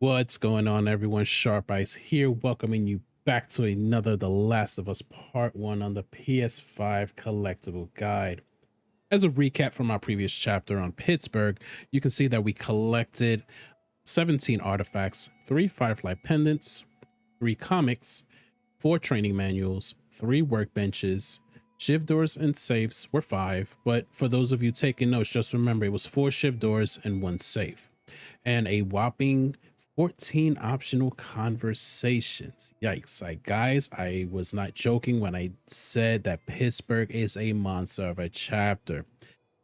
What's going on, everyone? Sharp Eyes here, welcoming you back to another The Last of Us Part 1 on the PS5 Collectible Guide. As a recap from our previous chapter on Pittsburgh, you can see that we collected 17 artifacts, 3 Firefly Pendants, 3 comics, 4 training manuals, 3 workbenches, Shiv Doors and safes were 5, but for those of you taking notes, just remember it was 4 Shiv Doors and 1 safe, and a whopping 14 optional conversations. Yikes. Guys, I was not joking when I said that Pittsburgh is a monster of a chapter.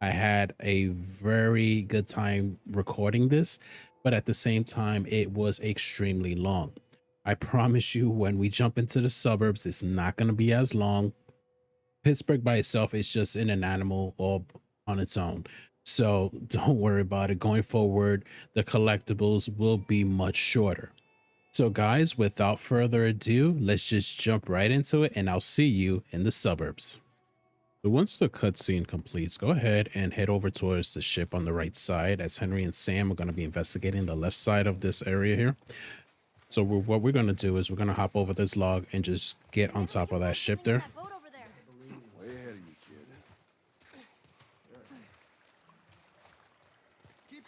I had a very good time recording this, but at the same time, it was extremely long. I promise you, when we jump into the suburbs, it's not going to be as long. Pittsburgh by itself is just in an animal all on its own. So don't worry about it. Going forward, the collectibles will be much shorter. So guys, without further ado, let's just jump right into it and I'll see you in the suburbs. So once the cutscene completes, go ahead and head over towards the ship on the right side, as Henry and Sam are going to be investigating the left side of this area here. So what we're going to do is we're going to hop over this log and just get on top of that ship there.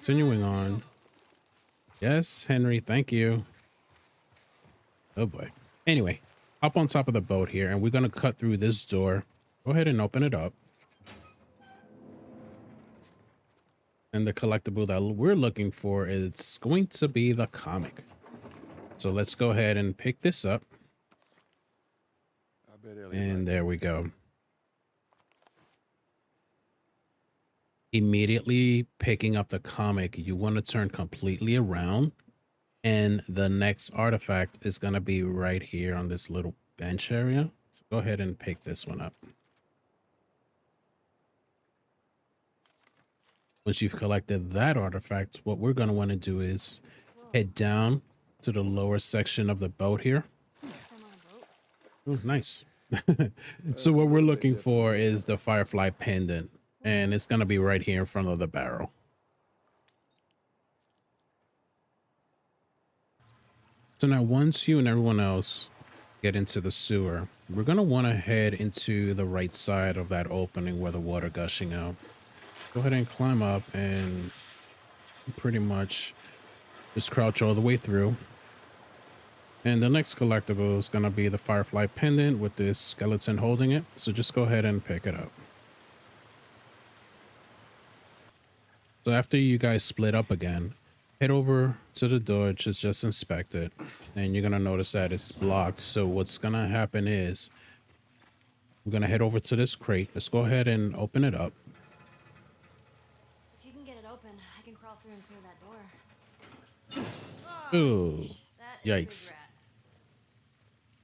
Continuing on. Yes, Henry, thank you. Oh boy. Anyway, hop on top of the boat here and we're going to cut through this door. Go ahead and open it up. And the collectible that we're looking for is going to be the comic. So let's go ahead and pick this up. And there we go. Immediately picking up the comic, you want to turn completely around, and the next artifact is going to be right here on this little bench area. So go ahead and pick this one up. Once you've collected that artifact, what we're going to want to do is head down to the lower section of the boat here. Oh, nice. So what we're looking for is the Firefly Pendant. And it's going to be right here in front of the barrel. So now once you and everyone else get into the sewer, we're going to want to head into the right side of that opening where the water gushing out. Go ahead and climb up and pretty much just crouch all the way through. And the next collectible is going to be the Firefly Pendant with this skeleton holding it. So just go ahead and pick it up. So after you guys split up again, head over to the door to just inspect it. And you're going to notice that it's blocked. So what's going to happen is we're going to head over to this crate. Let's go ahead and open it up. If you can get it open, I can crawl through and clear that door. Ooh, yikes.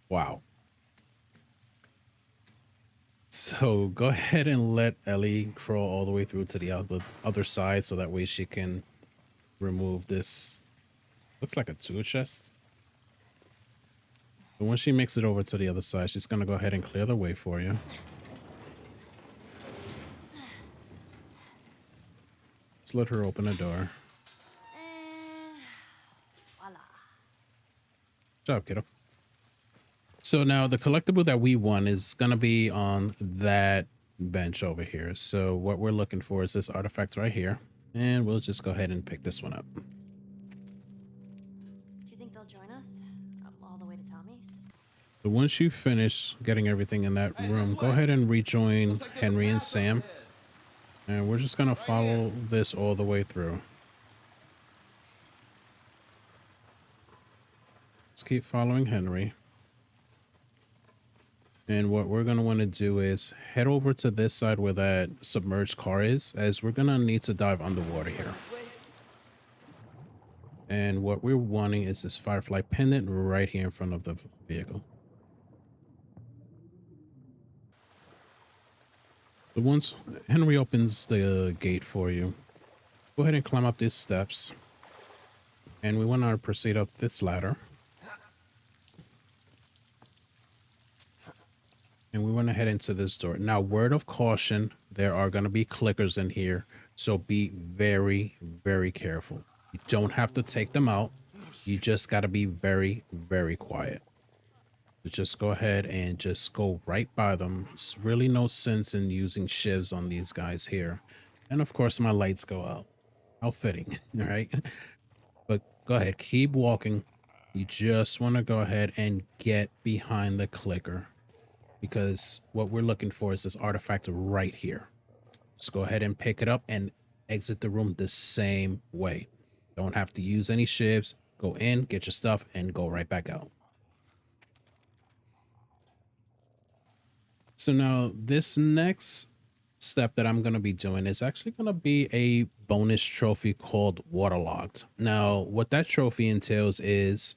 Wow. So go ahead and let Ellie crawl all the way through to the other side so that way she can remove this. Looks like a tool chest. But when she makes it over to the other side, she's going to go ahead and clear the way for you. Let's let her open the door. And voila. Good job, kiddo. So now the collectible that we won is going to be on that bench over here. So what we're looking for is this artifact right here. And we'll just go ahead and pick this one up. Do you think they'll join us? All the way to Tommy's? So once you finish getting everything in that room, go ahead and rejoin Henry and Sam. And we're just going to follow this all the way through. Let's keep following Henry. And what we're going to want to do is head over to this side where that submerged car is, as we're going to need to dive underwater here. And what we're wanting is this Firefly Pendant right here in front of the vehicle. So once Henry opens the gate for you, go ahead and climb up these steps. And we want to proceed up this ladder. And we want to head into this door. Now, word of caution, there are going to be clickers in here. So be very, very careful. You don't have to take them out. You just got to be very, very quiet. So just go ahead and just go right by them. It's really no sense in using shivs on these guys here. And of course, my lights go out. How fitting, all right? But go ahead, keep walking. You just want to go ahead and get behind the clicker, because what we're looking for is this artifact right here. Just go ahead and pick it up and exit the room the same way. Don't have to use any shivs. Go in, get your stuff, and go right back out. So now this next step that I'm going to be doing is actually going to be a bonus trophy called waterlogged. Now, what that trophy entails is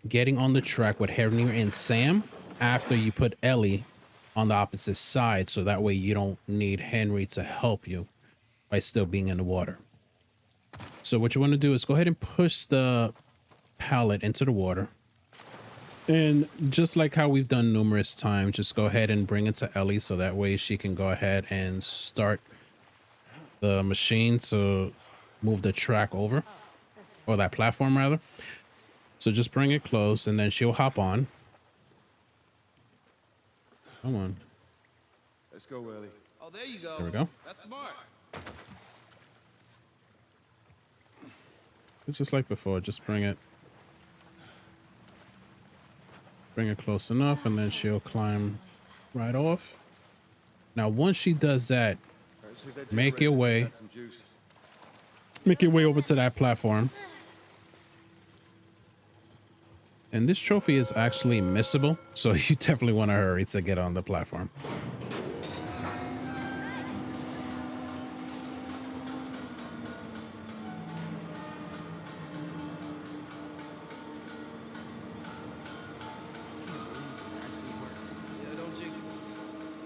getting on the track with Henry and Sam after you put Ellie on the opposite side, so that way you don't need Henry to help you by still being in the water. So what you want to do is go ahead and push the pallet into the water. And just like how we've done numerous times, just go ahead and bring it to Ellie so that way she can go ahead and start the machine to move the track over, or that platform rather. So just bring it close and then she'll hop on. Come on. Let's go, Ellie. Oh, there you go. There we go. That's smart. It's just like before, just bring it close enough and then she'll climb right off. Now, once she does that, make your way over to that platform. And this trophy is actually missable, so you definitely want to hurry to get on the platform.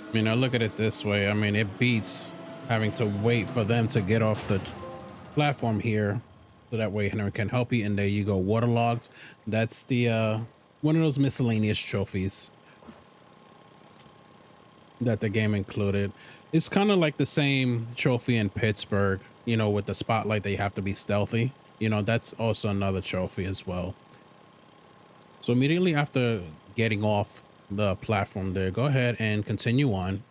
I mean, I look at it this way. I mean, it beats having to wait for them to get off the platform here, so that way Henry can help you. And there you go, waterlogged. That's the one of those miscellaneous trophies that the game included. It's kind of like the same trophy in Pittsburgh, you know, with the spotlight that you have to be stealthy. You know, that's also another trophy as well. So immediately after getting off the platform there, go ahead and continue on.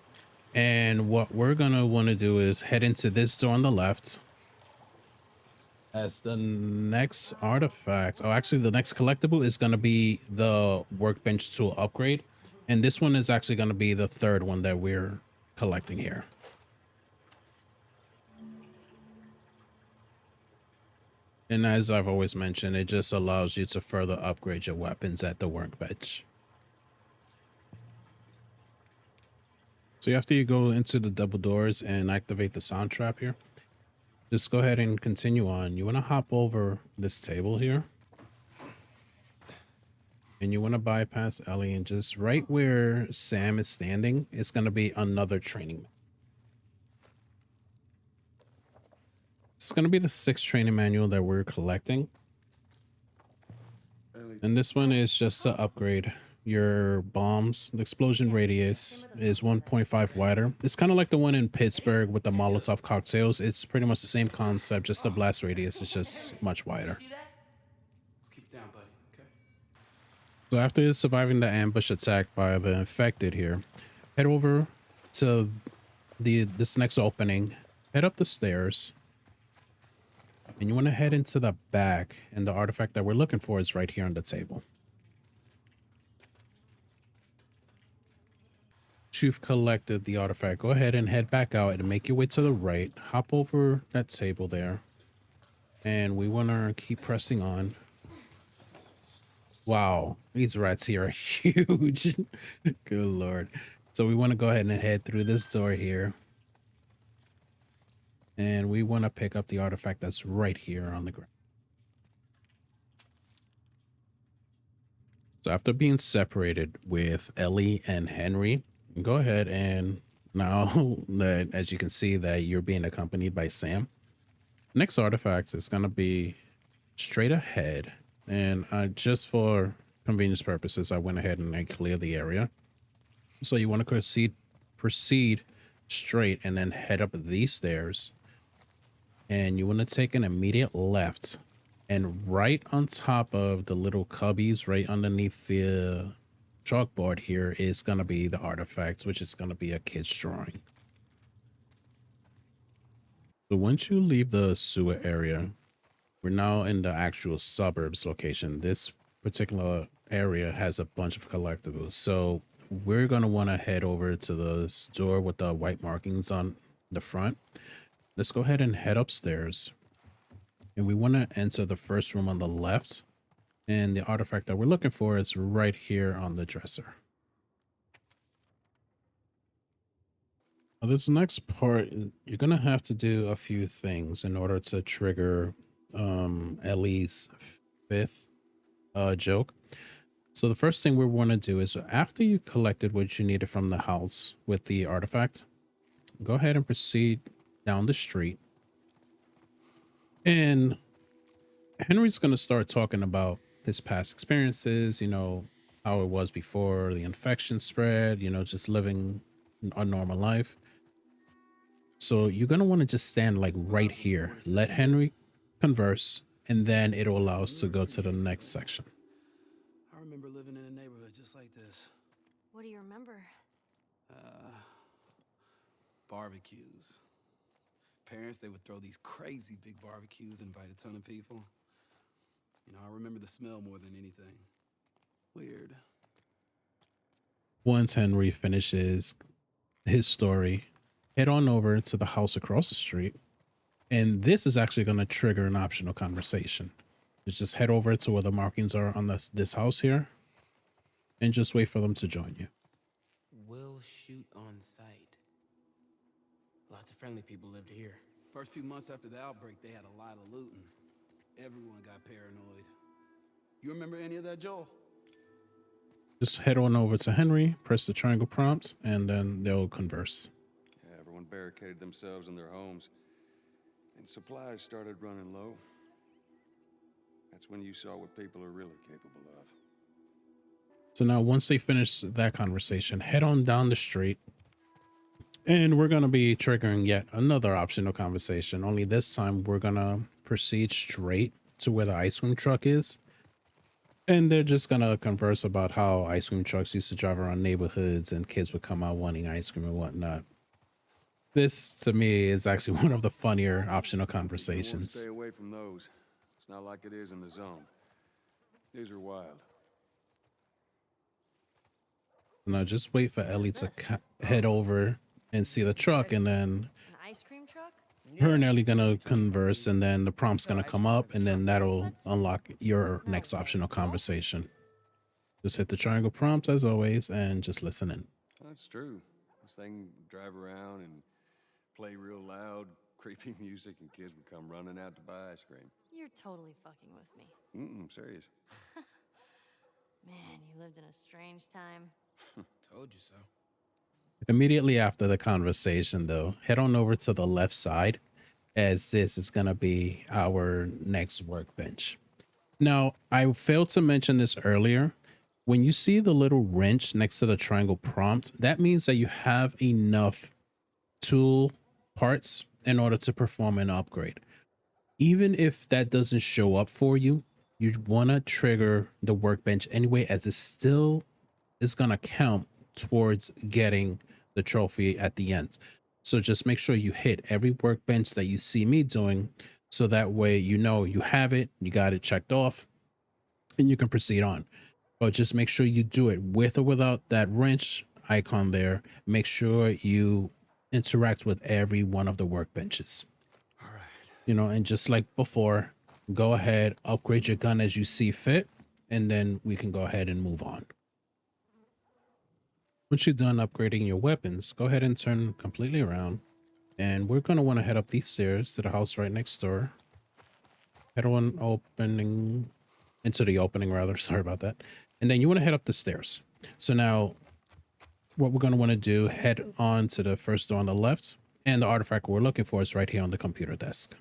And what we're gonna want to do is head into this door on the left, as the next artifact, oh, actually the next collectible is going to be the Workbench Tool upgrade. And this one is actually going to be the third one that we're collecting here. And as I've always mentioned, it just allows you to further upgrade your weapons at the workbench. So after you go into the double doors and activate the sound trap here, just go ahead and continue on. You want to hop over this table here. And you want to bypass Ellie, and just right where Sam is standing, it's going to be another training. It's going to be the 6th training manual that we're collecting. And this one is just to upgrade your bombs. The explosion radius is 1.5 wider. It's kind of like the one in Pittsburgh with the Molotov cocktails. It's pretty much the same concept, just the blast radius is just much wider. Let's keep it down, buddy. Okay. So after surviving the ambush attack by the infected here, head over to this next opening, head up the stairs, and you want to head into the back, and the artifact that we're looking for is right here on the table. You've collected the artifact, go ahead and head back out and make your way to the right, hop over that table there, and we want to keep pressing on. Wow, these rats here are huge. Good lord. So we want to go ahead and head through this door here, and we want to pick up the artifact that's right here on the ground. So after being separated with Ellie and Henry, go ahead and now that, as you can see, that you're being accompanied by Sam, next artifact is going to be straight ahead. And just for convenience purposes, I went ahead and I cleared the area. So you want to proceed straight and then head up these stairs. And you want to take an immediate left And right on top of the little cubbies, right underneath the chalkboard here is going to be the artifacts, which is going to be a kid's drawing. So once you leave the sewer area, we're now in the actual suburbs location. This particular area has a bunch of collectibles. So we're going to want to head over to the door with the white markings on the front. Let's go ahead and head upstairs. And we want to enter the first room on the left. And the artifact that we're looking for is right here on the dresser. Now this next part, you're going to have to do a few things in order to trigger Ellie's fifth joke. So the first thing we want to do is after you collected what you needed from the house with the artifact, go ahead and proceed down the street. And Henry's going to start talking about his past experiences, you know, how it was before the infection spread, you know, just living a normal life. So you're going to want to just stand like right here, let Henry converse, and then it'll allow us to go to the next section. I remember living in a neighborhood just like this. What do you remember? Barbecues. Parents, they would throw these crazy big barbecues, invite a ton of people. You know, I remember the smell more than anything. Weird. Once Henry finishes his story, head on over to the house across the street. And this is actually going to trigger an optional conversation. Just head over to where the markings are on this house here and just wait for them to join you. We'll shoot on site. Lots of friendly people lived here. First few months after the outbreak, they had a lot of looting. Everyone got paranoid. You remember any of that, Joel? Just head on over to Henry, press the triangle prompt, and then they'll converse. Yeah, everyone barricaded themselves in their homes, and supplies started running low. That's when you saw what people are really capable of. So now once they finish that conversation, head on down the street. And we're going to be triggering yet another optional conversation. Only this time we're going to proceed straight to where the ice cream truck is. And they're just going to converse about how ice cream trucks used to drive around neighborhoods and kids would come out wanting ice cream and whatnot. This, to me, is actually one of the funnier optional You want to conversations. stay away from those. It's not like it is in the zone. These are wild. Now just wait for Ellie to head over and see the truck, and then An ice cream truck? her and Ellie gonna converse, and then the prompt's gonna come up, and then that'll unlock your next optional conversation. Just hit the triangle prompt as always and just listen in. That's true. This thing would drive around and play real loud, creepy music, and kids would come running out to buy ice cream. You're totally fucking with me. Serious. Man, you lived in a strange time. Told you so. Immediately after the conversation, though, head on over to the left side, as this is going to be our next workbench. Now, I failed to mention this earlier. When you see the little wrench next to the triangle prompt, that means that you have enough tool parts in order to perform an upgrade. Even if that doesn't show up for you, you want to trigger the workbench anyway, as it still is going to count towards getting the trophy at the end. So just make sure you hit every workbench that you see me doing, so that way you know you have it, you got it checked off, and you can proceed on. But just make sure you do it with or without that wrench icon there. Make sure you interact with every one of the workbenches. All right. You know, and just like before, go ahead, upgrade your gun as you see fit, and then we can go ahead and move on. Once you're done upgrading your weapons, go ahead and turn completely around. And we're going to want to head up these stairs to the house right next door. Head on opening, into the opening rather, sorry about that. And then you want to head up the stairs. So now what we're going to want to do, head on to the first door on the left. And the artifact we're looking for is right here on the computer desk.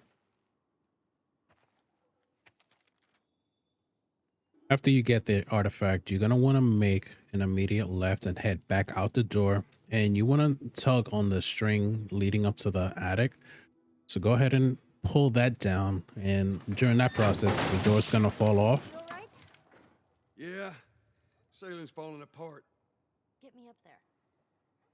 After you get the artifact, you're going to want to make an immediate left and head back out the door. And you want to tug on the string leading up to the attic. So go ahead and pull that down, and during that process, the door's gonna fall off. You alright? Yeah, ceiling's falling apart. Get me up there.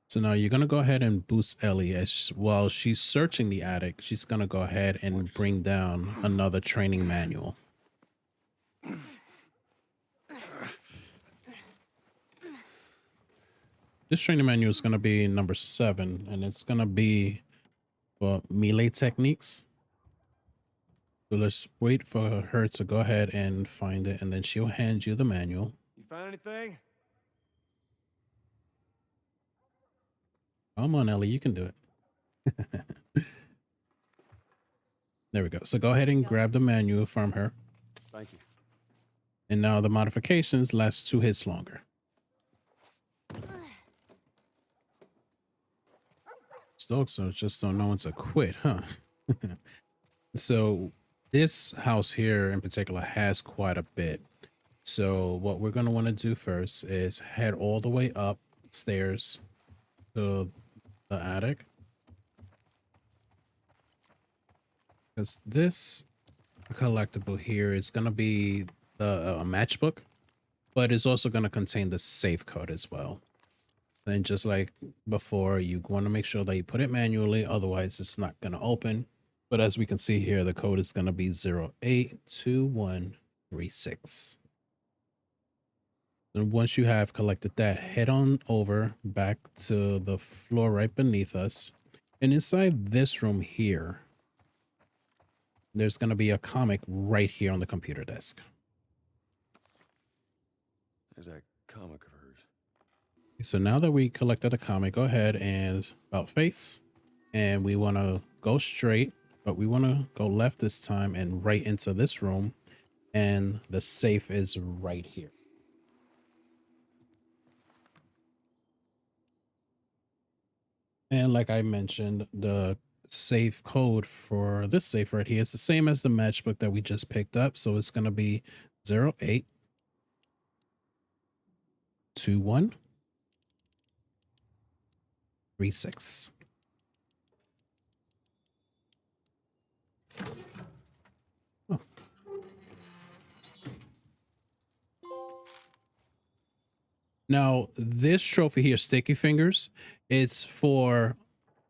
So now you're gonna go ahead and boost Ellie as while she's searching the attic. She's gonna go ahead and bring down another training manual. This training manual is gonna be number 7, and it's gonna be for melee techniques. So let's wait for her to go ahead and find it, and then she'll hand you the manual. You find anything? Come on, Ellie, you can do it. There we go. So go ahead and grab the manual from her. Thank you. And now the modifications last 2 hits longer. Dogs so just don't know when to quit, huh? So this house here in particular has quite a bit. So what we're going to want to do first is head all the way upstairs to the attic. Because this collectible here is going to be the matchbook, but it's also going to contain the safe code as well. And just like before, you want to make sure that you put it manually, otherwise it's not going to open. But as we can see here, the code is going to be 082136. And once you have collected that, head on over back to the floor right beneath us. And inside this room here, there's going to be a comic right here on the computer desk. There's that comic of hers. So now that we collected a comic, go ahead and about face. And we want to go straight, but we want to go left this time and right into this room. And the safe is right here. And like I mentioned, the safe code for this safe right here is the same as the matchbook that we just picked up. So it's going to be 082136. Oh. Now, this trophy here, Sticky Fingers, it's for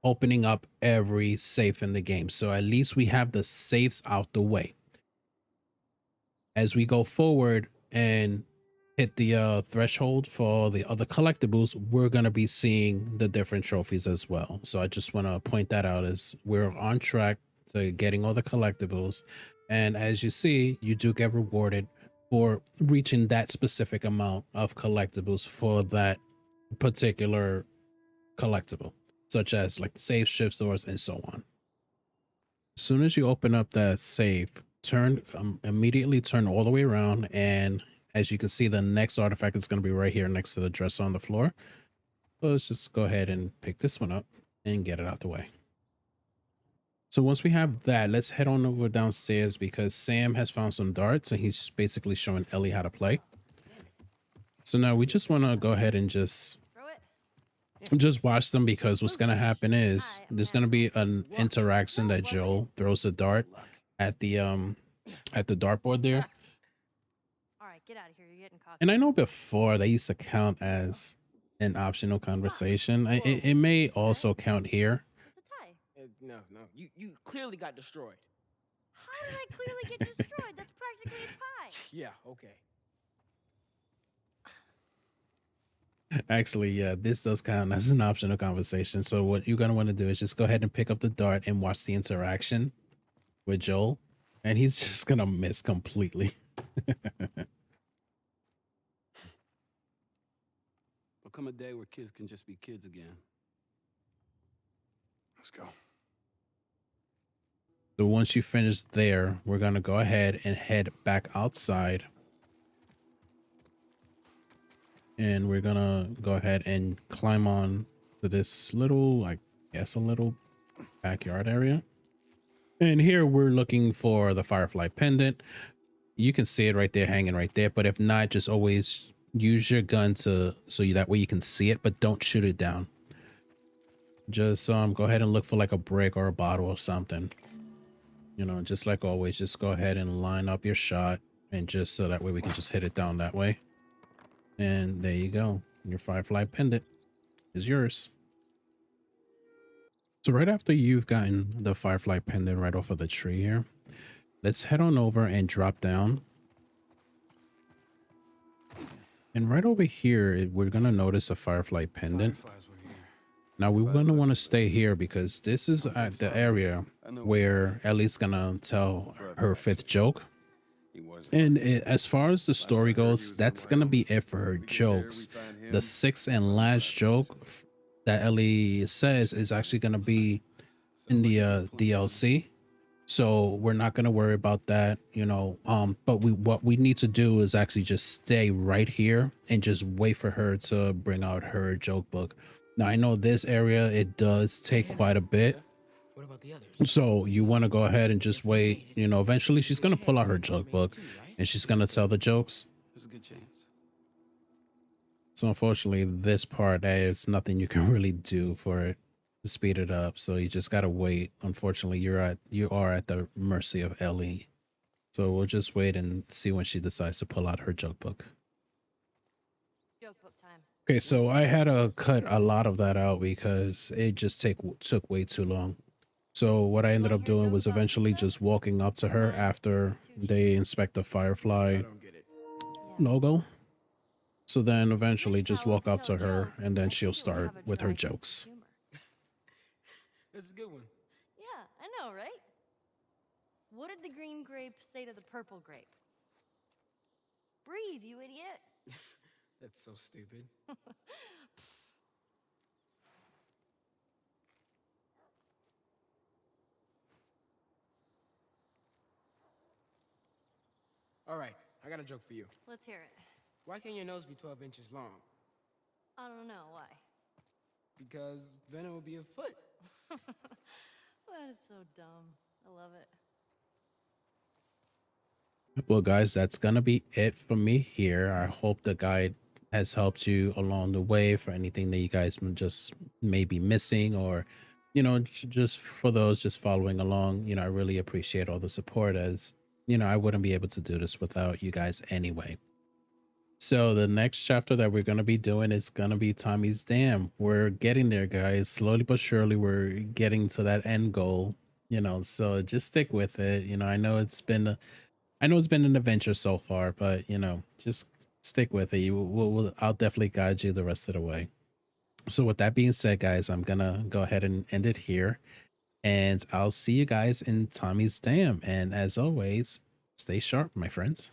opening up every safe in the game. So at least we have the safes out the way. As we go forward and hit the threshold for the other collectibles, we're going to be seeing the different trophies as well. So I just want to point that out as we're on track to getting all the collectibles. And as you see, you do get rewarded for reaching that specific amount of collectibles for that particular collectible, such as like the safe, Shiv Doors, and so on. As soon as you open up that safe, immediately turn all the way around, and as you can see, the next artifact is going to be right here next to the dresser on the floor. So let's just go ahead and pick this one up and get it out the way. So once we have that, let's head on over downstairs because Sam has found some darts and he's basically showing Ellie how to play. So now we just want to go ahead and just watch them, because what's going to happen is there's going to be an interaction that Joel throws a dart at the dartboard there. All right, get out of here. You're getting cocky. And I know before they used to count as an optional conversation. It may also count here. It's a tie. No, you clearly got destroyed. How did I clearly get destroyed? That's practically a tie. Yeah, okay. Actually, yeah, this does count as an optional conversation. So what you're going to want to do is just go ahead and pick up the dart and watch the interaction with Joel. And he's just going to miss completely. There'll come a day where kids can just be kids again. Let's go. So once you finish there, we're going to go ahead and head back outside. And we're going to go ahead and climb on to this little, I guess, a little backyard area. And here we're looking for the Firefly Pendant. You can see it right there, hanging right there. But if not, just always use your gun so that way you can see it, but don't shoot it down. Just go ahead and look for like a brick or a bottle or something. You know, just like always, just go ahead and line up your shot, and just so that way we can just hit it down that way. And there you go. Your Firefly Pendant is yours. So right after you've gotten the Firefly Pendant right off of the tree here, let's head on over and drop down. And right over here, we're going to notice a Firefly Pendant. Fireflies were here. Now we're going to want to stay here because this is at the area where Ellie's going to tell her 5th joke. And as far as the story goes, that's going to be it for her jokes. The 6th and last joke that Ellie says is actually going to be in the DLC. So we're not going to worry about that, you know. But what we need to do is actually just stay right here and just wait for her to bring out her joke book. Now I know this area, it does take quite a bit. What about the others? So you want to go ahead and just wait. You know, eventually she's going to pull out her joke book and she's going to tell the jokes. There's a good chance. So unfortunately, this part, there's nothing you can really do for it to speed it up. So you just got to wait. Unfortunately, you are at the mercy of Ellie. So we'll just wait and see when she decides to pull out her joke book. Joke book time. Okay, so I had to cut a lot of that out because it just took way too long. So what I ended up doing was eventually just walking up to her after they inspect the Firefly logo. So then eventually just walk up to her and then she'll start with her jokes. That's a good one. Yeah, I know, right? What did the green grape say to the purple grape? Breathe, you idiot. That's so stupid. All right, I got a joke for you. Let's hear it. Why can't your nose be 12 inches long? I don't know why. Because then it would be a foot. That is so dumb. I love it. Well, guys, that's gonna be it for me here. I hope the guide has helped you along the way for anything that you guys just may be missing, or you know, just for those just following along. You know, I really appreciate all the support, as you know, I wouldn't be able to do this without you guys anyway. So the next chapter that we're going to be doing is going to be Tommy's Dam. We're getting there, guys. Slowly but surely, we're getting to that end goal, you know, so just stick with it. You know, I know it's been an adventure so far, but you know, just stick with it. I'll definitely guide you the rest of the way. So with that being said, guys, I'm going to go ahead and end it here, and I'll see you guys in Tommy's Dam. And as always, stay sharp, my friends.